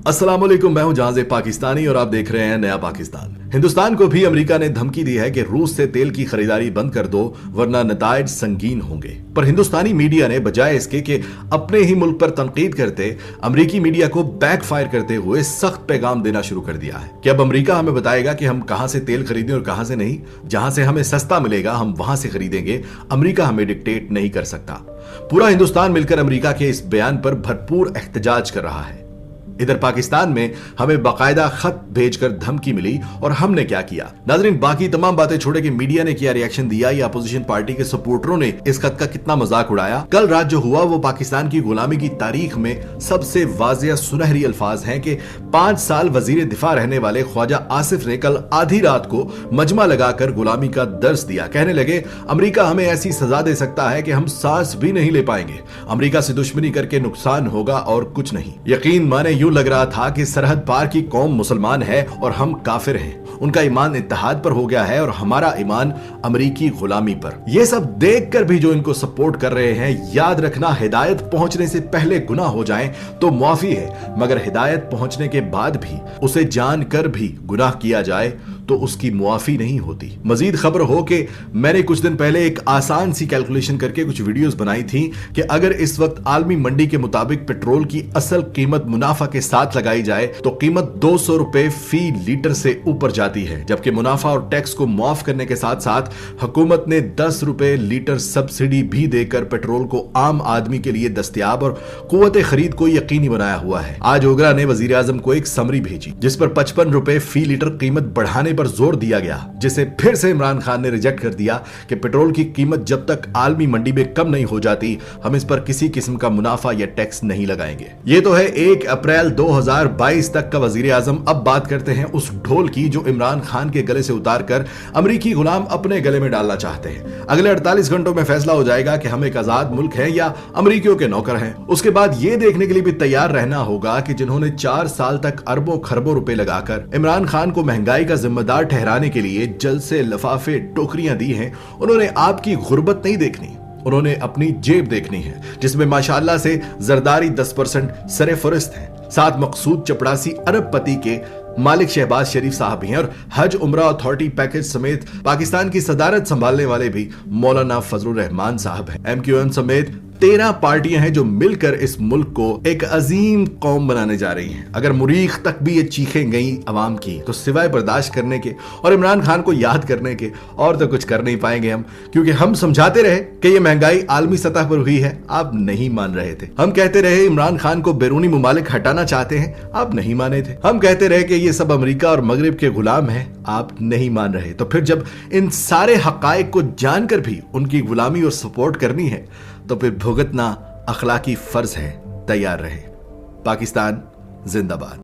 अस्सलाम वालेकुम, मैं हूं जहाज़े पाकिस्तानी और आप देख रहे हैं नया पाकिस्तान। हिंदुस्तान को भी अमेरिका ने धमकी दी है कि रूस से तेल की खरीदारी बंद कर दो वरना नताइज संगीन होंगे। पर हिंदुस्तानी मीडिया ने बजाय इसके कि अपने ही मुल्क पर तनकीद करते, अमेरिकी मीडिया को बैकफायर करते हुए सख्त पैगाम देना शुरू कर दिया है कि अब अमेरिका हमें बताएगा कि हम कहां से तेल खरीदें और कहां से नहीं। जहां से हमें सस्ता मिलेगा हम वहां से खरीदेंगे, अमेरिका हमें डिक्टेट नहीं कर सकता। पूरा हिंदुस्तान मिलकर अमेरिका के इस बयान पर भरपूर एहतजाज कर रहा है। इधर पाकिस्तान में हमें बाकायदा खत भेजकर धमकी मिली और हमने क्या किया। नाज़रीन, बाकी तमाम बातें छोड़े कि मीडिया ने क्या रिएक्शन दिया या अपोजिशन पार्टी के सपोर्टरों ने इस खत का कितना मजाक उड़ाया। कल रात जो हुआ वो पाकिस्तान की गुलामी की तारीख में सबसे वाज़ेह सुनहरी अल्फाज हैं कि 5 साल वजीर दिफा रहने वाले ख्वाजा आसिफ ने कल आधी रात को मजमा लगाकर गुलामी का दर्स दिया। कहने लगे अमेरिका हमें ऐसी सजा दे सकता है कि हम सांस भी नहीं ले पाएंगे। अमेरिका से दुश्मनी करके नुकसान होगा और कुछ नहीं। यकीन माने लग रहा था कि सरहद पार की कौम मुसलमान है और हम काफिर हैं। उनका ईमान इत्तेहाद पर हो गया है और हमारा ईमान अमेरिकी गुलामी पर। यह सब देखकर भी जो इनको सपोर्ट कर रहे हैं, याद रखना हिदायत पहुंचने से पहले गुनाह हो जाए तो मुआफी है, मगर हिदायत पहुंचने के बाद भी उसे जानकर भी गुनाह किया जाए तो उसकी मुआफी नहीं होती। मजीद खबर हो कि मैंने कुछ दिन पहले एक आसान सी कैलकुलेशन करके कुछ वीडियोस बनाई थी कि अगर इस वक्त आलमी मंडी के मुताबिक पेट्रोल की असल कीमत मुनाफा के साथ लगाई जाए तो कीमत 200 रुपए फी लीटर से ऊपर जाती है, जबकि मुनाफा और टैक्स को मुआफ करने के साथ साथ हुकूमत ने 10 रुपए लीटर सब्सिडी भी देकर पेट्रोल को आम आदमी के लिए दस्तयाब और कुव्वत खरीद को यकीनी बनाया हुआ है। आज ओगरा ने वजीर आजम को एक समरी भेजी जिस पर 55 रुपए फी लीटर कीमत बढ़ाने पर जोर दिया गया, जिसे फिर से इमरान खान ने रिजेक्ट कर दिया कि पेट्रोल की कीमत जब तक आलमी मंडी में कम नहीं हो जाती हम इस पर किसी किस्म का मुनाफा या टैक्स नहीं लगाएंगे। ये तो है 1 अप्रैल 2022 तक का वजीर आजम। अब बात करते हैं उस ढोल की जो इमरान खान के गले से उतारकर अमेरिकी गुलाम अपने गले में डालना चाहते हैं। अगले 48 घंटों में फैसला हो जाएगा कि हम एक आजाद मुल्क हैं या अमेरिकियों के नौकर हैं। उसके बाद यह देखने के लिए भी तैयार रहना होगा कि जिन्होंने 4 साल तक अरबों खरबों रुपए लगाकर इमरान खान को महंगाई का जिम्मेदार ठहराने के लिए जलसे लफाफे टोकरियां दी हैं, उन्होंने आपकी गुर्बत नहीं देखनी, उन्होंने अपनी जेब देखनी है जिसमें माशाअल्लाह से जरदारी 10% सरे फरिस्त है। साथ मकसूद चपड़ासी अरबपति के मालिक शहबाज शरीफ साहब भी हैं और हज उम्रा अथॉरिटी पैकेज समेत पाकिस्तान की सदारत संभालने वाले भी मौलाना फजलुर रहमान साहब हैं। MQM समेत 13 पार्टियां हैं जो मिलकर इस मुल्क को एक अजीम कौम बनाने जा रही हैं। अगर मुरीख तक भी ये चीखें गई अवाम की तो सिवाय बर्दाश्त करने के और इमरान खान को याद करने के और तो कुछ कर नहीं पाएंगे हम, क्योंकि हम समझाते रहे कि ये महंगाई आलमी सतह पर हुई है, आप नहीं मान रहे थे। हम कहते रहे इमरान खान को बैरूनी मुमालिक हटाना चाहते हैं, आप नहीं माने थे। हम कहते रहे कि ये सब अमेरिका और मगरिब के गुलाम हैं, आप नहीं मान रहे। तो फिर जब इन सारे हकायक को जानकर भी उनकी गुलामी और सपोर्ट करनी है तो फिर भुगतना अखलाकी फर्ज है। तैयार रहे। पाकिस्तान जिंदाबाद।